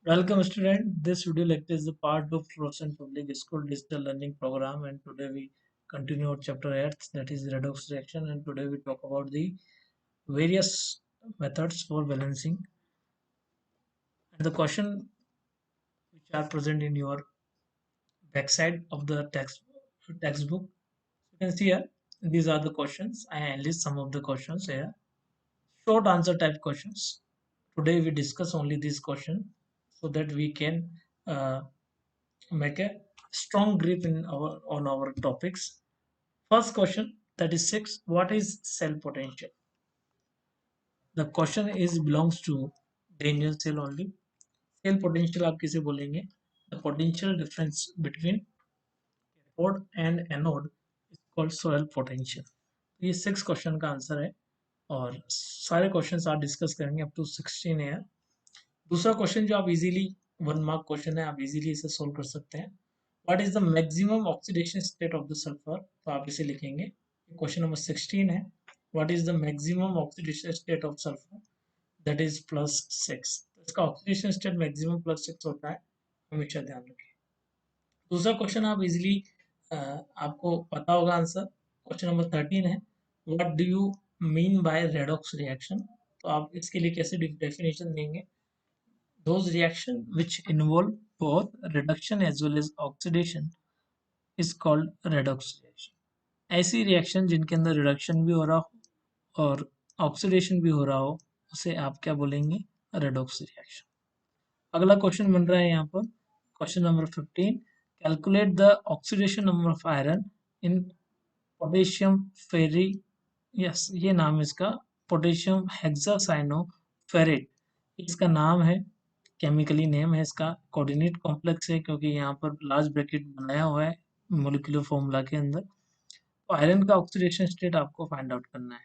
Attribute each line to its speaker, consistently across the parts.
Speaker 1: Welcome student. This video lecture is a part of Frozen Public School Digital Learning Program, and today we continue our chapter 8, that is redox reaction, and today we talk about the various methods for balancing and the question which are present in your backside of the textbook. You can see here these are the questions. I enlist some of the questions here. Short answer type questions. Today we discuss only this question so that we can uh, make a strong grip in our on our topics. First question, 36. What is cell potential? The question is belongs to Daniel cell only. Cell potential आप किसे बोलेंगे? The potential difference between cathode and anode is called cell potential. ये 6 question का answer है और सारे questions आप discuss करेंगे अप टू 16 है। दूसरा क्वेश्चन जो आप इजीली 1 मार्क क्वेश्चन है, आप इजीली इसे सोल्व कर सकते हैं। What is the maximum oxidation state of the sulphur? तो आप इसे लिखेंगे, क्वेश्चन नंबर 16 है। What is the maximum oxidation state of sulphur? That is +6। इसका ऑक्सीडेशन स्टेट मैक्सिमम +6 होता है, हमेशा ध्यान रखें। दूसरा क्वेश्चन आप इजीली आपको पता होगा आंसर। क्वेश्चन नंबर 13 है, what do you mean by redox reaction? तो आप इसके लिए कैसे डेफिनेशन देंगे? Those reaction which involve both reduction as well as oxidation is called redox reaction. ऐसी रिएक्शन जिनके अंदर रिडक्शन भी हो रहा हो और ऑक्सीडेशन भी हो रहा हो उसे आप क्या बोलेंगे? Redox reaction. अगला क्वेश्चन बन रहा है यहाँ पर, question number 15। Calculate the oxidation number of iron in potassium ferri, yes ये नाम है इसका, पोटेशियम हेक्सासाइनोफेरेट इसका नाम है, केमिकली नेम है इसका। कोऑर्डिनेट कॉम्प्लेक्स है क्योंकि यहाँ पर लार्ज ब्रैकेट बनाया हुआ है मोलिकुलर फॉर्मूला के अंदर। तो आयरन का ऑक्सीडेशन स्टेट आपको फाइंड आउट करना है।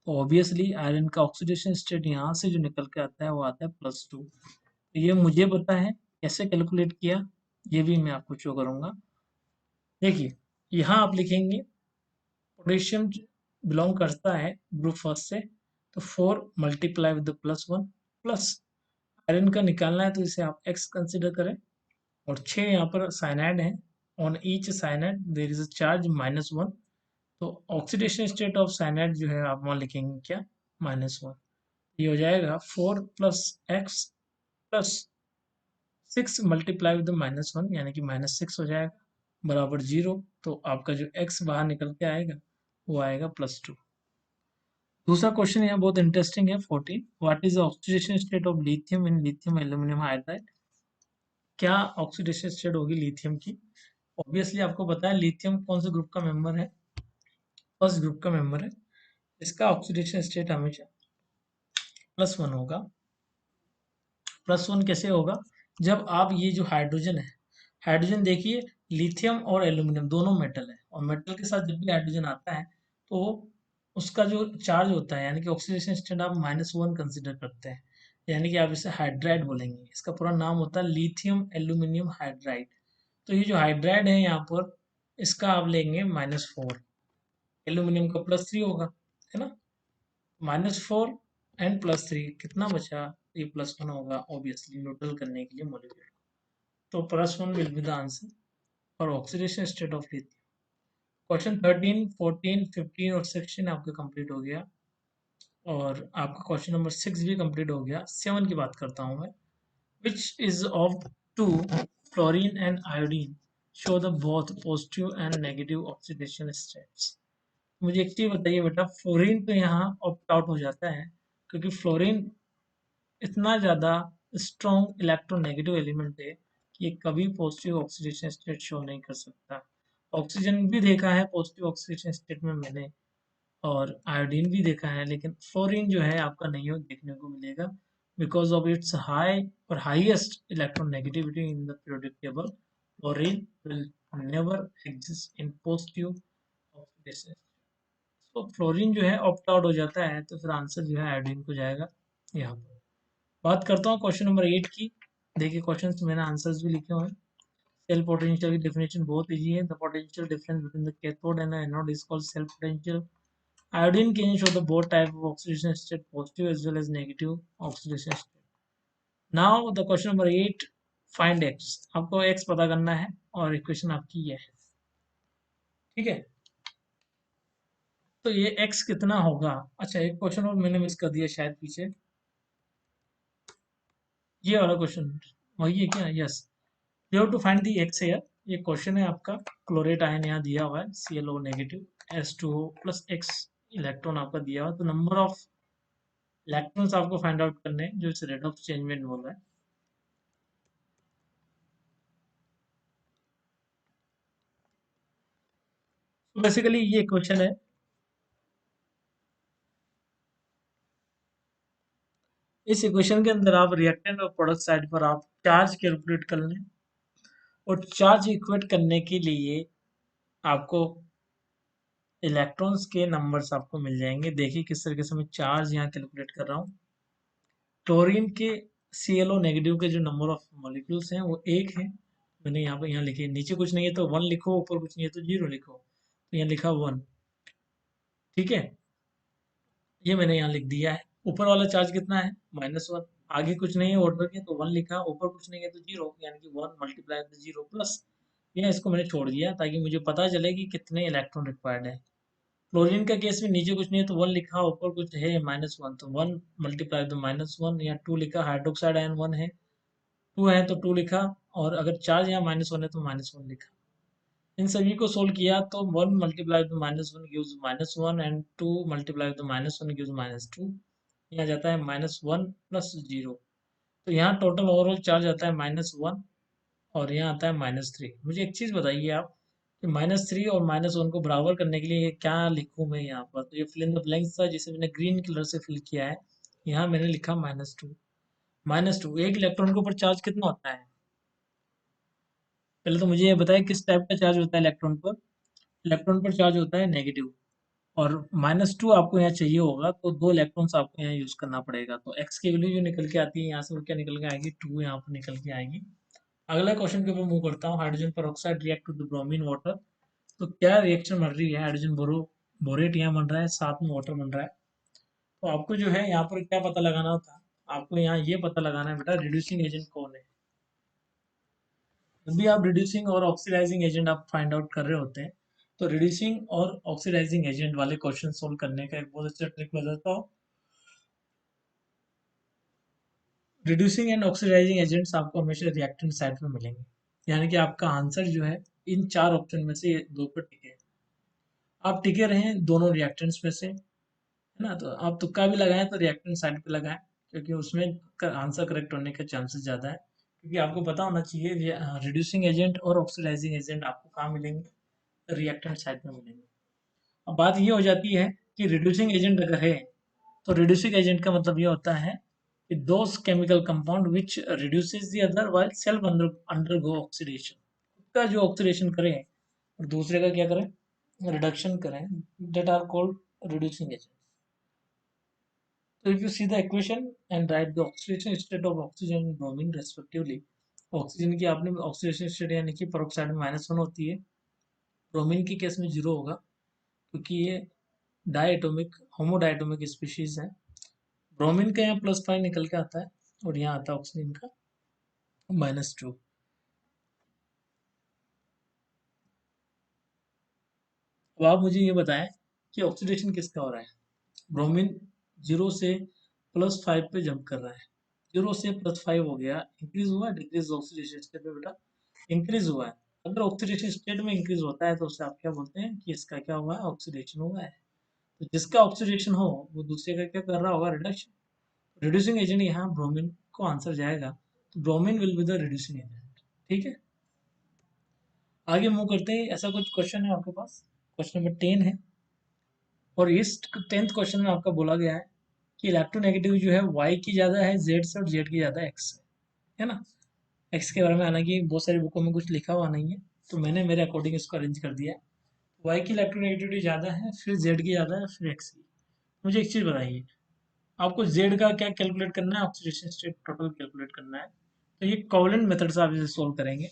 Speaker 1: तो ऑब्वियसली आयरन का ऑक्सीडेशन स्टेट यहाँ से जो निकल के आता है वो आता है +2। तो ये मुझे पता है, कैसे कैलकुलेट किया ये भी मैं आपको शो करूंगा। देखिए यहाँ आप लिखेंगे पोटेशियम बिलोंग करता है ग्रुप फर्स्ट से, तो 4 मल्टीप्लाई विद +1 प्लस आयरन का निकालना है तो इसे आप x कंसिडर करें और 6 यहाँ पर साइनाइड है। On each cyanide there is a charge -1, तो ऑक्सीडेशन स्टेट ऑफ साइनाइड जो है आप वहाँ लिखेंगे क्या? -1। ये हो जाएगा 4 plus x plus 6 multiply with -1 यानी कि -6 हो जाएगा बराबर 0। तो आपका जो x बाहर निकल के आएगा वो आएगा +2। दूसरा क्वेश्चन यहाँ बहुत इंटरेस्टिंग है, 14। What is the oxidation state of lithium in lithium aluminium hydride? क्या ऑक्सीडेशन स्टेट होगी लिथियम की? ऑब्वियसली आपको पता है लिथियम कौन से ग्रुप का मेंबर है? फर्स्ट ग्रुप का मेंबर है। इसका ऑक्सीडेशन स्टेट हमेशा +1 होगा। +1 कैसे होगा? जब आप ये जो हाइड्रोजन है, हाइड्रोजन देखिए लिथियम और एल्यूमिनियम दोनों मेटल है और मेटल के साथ जब भी हाइड्रोजन आता है तो उसका जो चार्ज होता है यानी कि ऑक्सीडेशन स्टेट आप -1 कंसिडर करते हैं, यानी कि आप इसे हाइड्राइड बोलेंगे। इसका पूरा नाम होता है लिथियम एल्यूमिनियम हाइड्राइड। तो ये जो हाइड्राइड है यहाँ पर इसका आप लेंगे -4, एल्यूमिनियम का +3 होगा, है ना? -4 एंड +3 कितना बचा? ये +1 होगा ऑब्वियसली न्यूट्रल करने के लिए मॉलिक्यूल। तो +1 will be the answer for oxidation state of lithium. Question 13, 14, 15 और 16 आपका कंप्लीट हो गया और आपका क्वेश्चन नंबर 6 भी कंप्लीट हो गया। 7 की बात करता हूँ मैं। Which is of two fluorine and iodine show the both positive and negative oxidation states? मुझे एक चीज बताइए बेटा, फ्लोरीन तो यहाँ ऑप्ट आउट हो जाता है क्योंकि फ्लोरीन इतना ज़्यादा स्ट्रॉन्ग इलेक्ट्रोनेगेटिव एलिमेंट है कि ये कभी पॉजिटिव ऑक्सीडेशन स्टेट शो नहीं कर सकता। ऑक्सीजन भी देखा है पॉजिटिव ऑक्सीडेशन स्टेट में मैंने और आयोडीन भी देखा है, लेकिन फ्लोरीन जो है आपका नहीं हो देखने को मिलेगा बिकॉज ऑफ इट्स हाई और highest electronegativity in the periodic table. Fluorine will never exist in positive oxidation. तो फ्लोरीन जो है ऑप्ट आउट हो जाता है तो फिर आंसर जो है आयोडीन को जाएगा यहाँ पर। बात करता हूँ क्वेश्चन नंबर 8 की। देखिए क्वेश्चन मैंने आंसर्स भी लिखे हुए हैं। सेल पोटेंशियल की डेफिनेशन बहुत इजी है। The potential difference between the cathode and anode is called cell potential. Iodine can show the both type of oxidation state, positive as well as negative oxidation state. Now the question number 8, find x. आपको x पता करना है और equation आपकी ये है, ठीक है। तो ये एक्स कितना होगा। अच्छा, एक क्वेश्चन और मैंने मिस कर दिया शायद पीछे, ये वाला क्वेश्चन वही है क्या? Yes, you have to find the x here. ये क्वेश्चन है आपका, क्लोरेट आयन यहाँ दिया हुआ है, ClO negative H2O plus x electron आपका दिया हुआ है, तो नंबर ऑफ इलेक्ट्रॉन्स आपको फाइंड आउट करने हैं जो इस रेडॉक्स चेंज में इन्वॉल्व है। बेसिकली ये क्वेश्चन है, इस इक्वेशन के अंदर आप रिएक्टेंट और प्रोडक्ट साइड पर आप चार्ज कैलकुलेट कर लें, और चार्ज इक्वेट करने के लिए आपको इलेक्ट्रॉन्स के नंबर्स आपको मिल जाएंगे। देखिए किस तरीके से मैं चार्ज यहाँ कैलकुलेट कर रहा हूँ। क्लोरीन के ClO नेगेटिव के जो नंबर ऑफ मॉलिक्यूल्स हैं वो एक है, मैंने यहाँ पर यहाँ लिखे, नीचे कुछ नहीं है तो वन लिखो, ऊपर कुछ नहीं है तो जीरो लिखो, तो यहाँ लिखा वन, ठीक है। ये मैंने यहाँ लिख दिया है। ऊपर वाला चार्ज कितना है? -1। आगे कुछ नहीं है ऑर्डर के, तो वन लिखा, ऊपर कुछ नहीं है तो जीरो, यानी कि one multiply with zero plus, यह इसको मैंने छोड़ दिया ताकि मुझे पता चले कि कितने इलेक्ट्रॉन रिक्वायर्ड है। क्लोरीन का केस में नीचे कुछ नहीं है तो वन लिखा, ऊपर कुछ है -1, तो वन मल्टीप्लाई विद -1, या टू लिखा, हाइड्रोक्साइड आयन वन है, टू है तो टू लिखा, और अगर चार्ज यहाँ -1 है तो -1 लिखा। इन सभी को सोल्व किया तो one multiply with -1 gives -1, and to multiply with -1 gives -2, यहाँ जाता है -1 प्लस जीरो, तो यहाँ टोटल ओवरऑल चार्ज आता है -1, और यहाँ आता है -3। मुझे एक चीज़ बताइए आप कि -3 और -1 को बराबर करने के लिए क्या लिखूँ मैं यहाँ पर? तो ये फिल इन द ब्लैंक्स था जिसे मैंने ग्रीन कलर से फिल किया है, यहाँ मैंने लिखा -2। -2, एक इलेक्ट्रॉन के ऊपर चार्ज कितना होता है? पहले तो मुझे ये बताएं किस टाइप का चार्ज होता है इलेक्ट्रॉन पर। इलेक्ट्रॉन पर चार्ज होता है नेगेटिव, और -2 आपको यहाँ चाहिए होगा, तो दो इलेक्ट्रॉन्स आपको यहाँ यूज करना पड़ेगा, तो एक्स की वैल्यू जो निकल के आती है यहाँ से वो क्या निकल के आएगी? 2 यहाँ पर निकल के आएगी। अगला क्वेश्चन के ऊपर मूव करता हूँ। Hydrogen peroxide react to the bromine water, तो क्या रिएक्शन बन रही है? हाइड्रोजन बोरेट यहाँ बन रहा है, साथ में वाटर बन रहा है। तो आपको जो है यहाँ पर क्या पता लगाना था? आपको यहाँ ये पता लगाना है बेटा, रिड्यूसिंग एजेंट कौन है। जब भी आप रिड्यूसिंग और ऑक्सीडाइजिंग एजेंट आप फाइंड आउट कर रहे होते हैं, तो रिड्यूसिंग और ऑक्सीडाइजिंग एजेंट वाले क्वेश्चन सोल्व करने का एक बहुत अच्छा ट्रिक बताता हूँ। रिड्यूसिंग एंड ऑक्सीडाइजिंग एजेंट्स आपको हमेशा रिएक्टेंट साइड में मिलेंगे, यानी कि आपका आंसर जो है इन चार ऑप्शन में से दो पर टिके, आप टिके रहे दोनों रिएक्टेंट्स में से, है ना। तो आप तुक्का भी लगाएं तो रिएक्टेंट साइड पे लगाएं, क्योंकि उसमें आंसर करेक्ट होने के चांसेस ज़्यादा है, क्योंकि आपको पता होना चाहिए रिड्यूसिंग एजेंट और ऑक्सीडाइजिंग एजेंट आपको कहाँ मिलेंगे? रिएक्टेंट साइड में मिलेंगे। अब बात ये हो जाती है कि रिड्यूसिंग एजेंट अगर है, तो रिड्यूसिंग एजेंट का मतलब ये होता है कि those chemical compound which reduces the other while self undergo oxidation, उसका जो ऑक्सीडेशन करें और दूसरे का क्या करें? रिडक्शन करें, that are called reducing agents. So if you see the equation and write the oxidation state of oxygen and bromine respectively, oxygen की आपने ऑक्सीडेशन स्टेट यानी कि पेरोक्साइड में -1 होती है, ब्रोमीन के केस में जीरो होगा, क्योंकि ये डायटोमिक होमोडायटोमिक स्पीशीज है। ब्रोमीन का यहाँ +5 निकल के आता है, और यहाँ आता है ऑक्सीजन का -2। अब आप मुझे ये बताएं कि ऑक्सीडेशन किसका हो रहा है। ब्रोमीन जीरो से +5 पे जंप कर रहा है, जीरो से +5 हो गया, इंक्रीज हुआ डिक्रीज ऑक्सीडेशन स्टेट में बेटा? इंक्रीज हुआ है। अगर ऑक्सीडेशन स्टेट में इंक्रीज होता है तो उसे आप क्या बोलते हैं कि इसका क्या हुआ है? ऑक्सीडेशन हुआ है। तो जिसका ऑक्सीडेशन हो वो दूसरे का क्या कर रहा होगा? रिडक्शन। रिड्यूसिंग एजेंट यहाँ ब्रोमीन को आंसर जाएगा, तो bromine will be the reducing agent, ठीक है। आगे मूव करते हैं। ऐसा कुछ क्वेश्चन है आपके पास, क्वेश्चन नंबर 10 है, और इस 10th क्वेश्चन में आपका बोला गया है कि इलेक्ट्रोनेगेटिव जो है वाई की ज़्यादा है जेड से, और जेड की ज़्यादा एक्स से, है ना। एक्स के बारे में हालांकि बहुत सारी बुकों में कुछ लिखा हुआ नहीं है, तो मैंने मेरे अकॉर्डिंग इसको अरेंज कर दिया है। वाई की इलेक्ट्रोनेगेटिविटी ज़्यादा है, फिर जेड की ज़्यादा है, फिर एक्स की। मुझे एक चीज़ बताइए, आपको जेड का क्या कैलकुलेट करना है? ऑक्सीडेशन स्टेट टोटल कैलकुलेट करना है, तो ये कोवलेंट मेथड से आप इसे सोल्व करेंगे।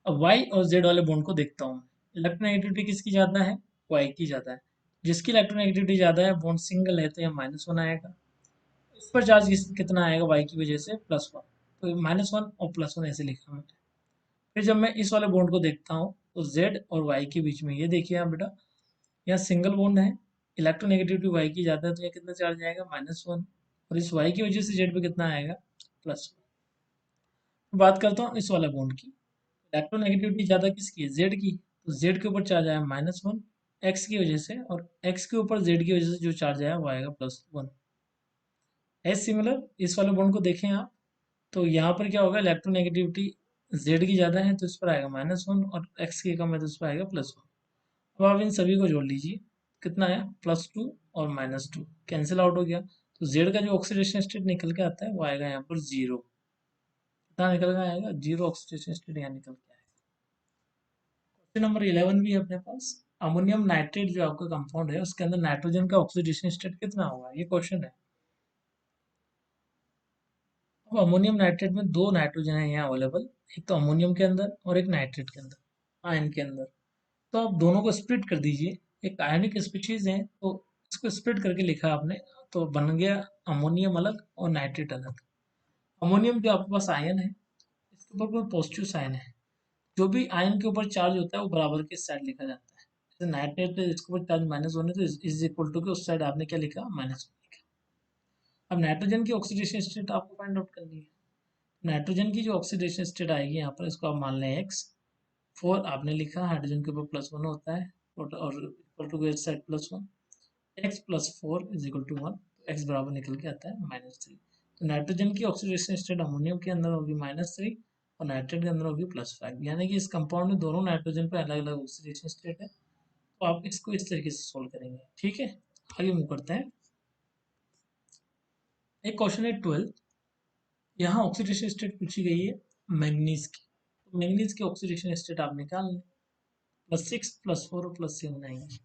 Speaker 1: अब वाई और जेड वाले बॉन्ड को देखता हूँ, इलेक्ट्रोनेगेटिविटी किसकी ज़्यादा है? वाई की ज़्यादा है। जिसकी इलेक्ट्रोनेगेटिविटी ज़्यादा है, बॉन्ड सिंगल है, तो यहाँ -1 आएगा। इस पर चार्ज कितना आएगा वाई की वजह से, +1। तो -1 और +1 ऐसे लिखा मैंने। फिर जब मैं इस वाले बॉन्ड को देखता हूँ तो जेड और वाई के बीच में, ये देखिए आप बेटा, यहाँ सिंगल बॉन्ड है, इलेक्ट्रोनेगेटिविटी वाई की ज़्यादा है, तो यहाँ कितना चार्ज आएगा, -1। और इस वाई की वजह से जेड पे कितना आएगा, +1। बात करता हूँ इस वाले बॉन्ड की, इलेक्ट्रोनेगेटिविटी ज़्यादा किसकी है, जेड की, तो जेड के ऊपर चार्ज आया -1 एक्स की वजह से, और एक्स के ऊपर जेड की वजह से जो चार्ज आया वो आएगा +1। एज सिमिलर इस वाले बॉन्ड को देखें आप, तो यहाँ पर क्या होगा, इलेक्ट्रोनेगेटिविटी जेड की ज़्यादा है तो इस पर आएगा -1, और एक्स की कम है तो इस पर आएगा +1। अब आप इन सभी को जोड़ लीजिए, कितना आया, +2 और -2 कैंसिल आउट हो गया, तो जेड का जो ऑक्सीडेशन स्टेट निकल के आता है वो आएगा यहाँ पर 0। कितना निकल के आएगा, 0 ऑक्सीडेशन स्टेट यहाँ निकल के आएगा। क्वेश्चन नंबर 11 भी है अपने पास। अमोनियम नाइट्रेट जो आपका कंपाउंड है उसके अंदर नाइट्रोजन का ऑक्सीडेशन स्टेट कितना होगा, ये क्वेश्चन है। अब अमोनियम नाइट्रेट में 2 नाइट्रोजन है यहाँ अवेलेबल, एक तो अमोनियम के अंदर और एक नाइट्रेट के अंदर, आयन के अंदर। तो आप दोनों को स्प्लिट कर दीजिए, एक आयनिक स्पीशीज है तो इसको स्प्लिट करके लिखा आपने, तो बन गया अमोनियम अलग और नाइट्रेट अलग। अमोनियम जो आपके पास आयन है, इसके ऊपर कोई पॉजिटिव साइन है, जो भी आयन के ऊपर चार्ज होता है वो बराबर के साइड लिखा जाता है। जैसे नाइट्रेट है, इसके ऊपर चार्ज -1 है तो इज इक्वल टू के उस साइड आपने क्या लिखा, -1 लिखा। अब नाइट्रोजन की ऑक्सीडेशन स्टेट आपको फाइंड आउट करनी है। नाइट्रोजन की जो ऑक्सीडेशन स्टेट आएगी यहाँ पर, इसको आप मान लें x, 4 आपने लिखा, हाइड्रोजन के ऊपर +1 होता है और इक्वल टू के side +1, x + 4 is equal to 1, x बराबर निकल के आता है -3। तो नाइट्रोजन की ऑक्सीडेशन स्टेट अमोनियम के अंदर होगी -3 और नाइट्रेट के अंदर होगी +5, यानी कि इस कंपाउंड में दोनों नाइट्रोजन पे अलग अलग ऑक्सीडेशन स्टेट है। तो आप इसको इस तरीके से सोल्व करेंगे, ठीक है। आगे मूव करते हैं। एक क्वेश्चन है 12, यहाँ ऑक्सीडेशन स्टेट पूछी गई है मैंगनीज की। तो मैंगनीज की ऑक्सीडेशन स्टेट आप निकाल लें, +6 +4 और +7 आएंगे।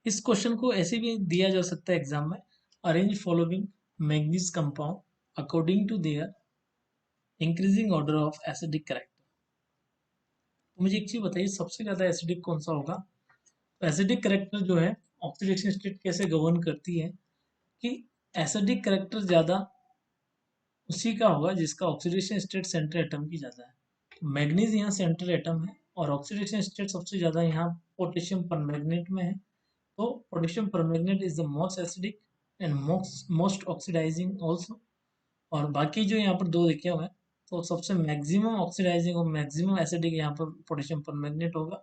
Speaker 1: इस क्वेश्चन को ऐसे भी दिया जा सकता है एग्जाम में, arrange following manganese compound according to their increasing order of acidic character. तो मुझे एक चीज बताइए, सबसे ज्यादा एसिडिक कौन सा होगा। तो एसिडिक कैरेक्टर जो है, ऑक्सीडेशन स्टेट कैसे गवर्न करती है कि एसिडिक कैरेक्टर ज्यादा उसी का होगा जिसका ऑक्सीडेशन स्टेट सेंट्रल एटम की ज्यादा है। मैग्नीज यहाँ सेंट्रल एटम है और ऑक्सीडेशन स्टेट सबसे ज्यादा यहाँ पोटेशियम परमैंगनेट में है। तो potassium permanganate is the most acidic and most oxidising also. और बाकी जो यहाँ पर दो लिखे हुए हैं, तो सबसे मैक्सिमम ऑक्सीडाइजिंग और मैक्सिमम एसिडिक यहाँ पर पोटेशियम परमैंगनेट होगा।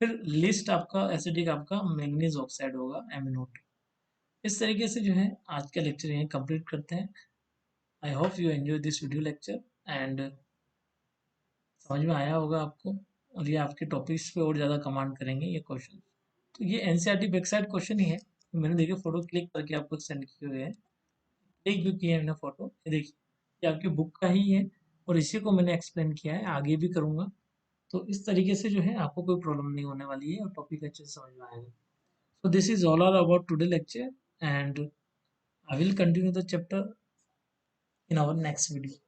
Speaker 1: फिर लिस्ट आपका एसिडिक आपका मैंगनीज ऑक्साइड होगा, MnO2। इस तरीके से जो है आज का लेक्चर यहीं कंप्लीट करते हैं। I hope you enjoy this video lecture and समझ में आया होगा आपको, और ये आपके टॉपिक्स पे और ज़्यादा कमांड करेंगे ये क्वेश्चन। तो ये एनसीईआरटी बैकसाइड क्वेश्चन ही है, मैंने देखिए फोटो क्लिक करके आपको सेंड किए हुए हैं, क्लिक भी किया है मैंने फोटो, ये देखिए ये आपकी बुक का ही है और इसी को मैंने एक्सप्लेन किया है, आगे भी करूँगा। तो इस तरीके से जो है आपको कोई प्रॉब्लम नहीं होने वाली है और टॉपिक अच्छे से समझ में आएगा। So this is all about today lecture and I will continue the chapter in our next video.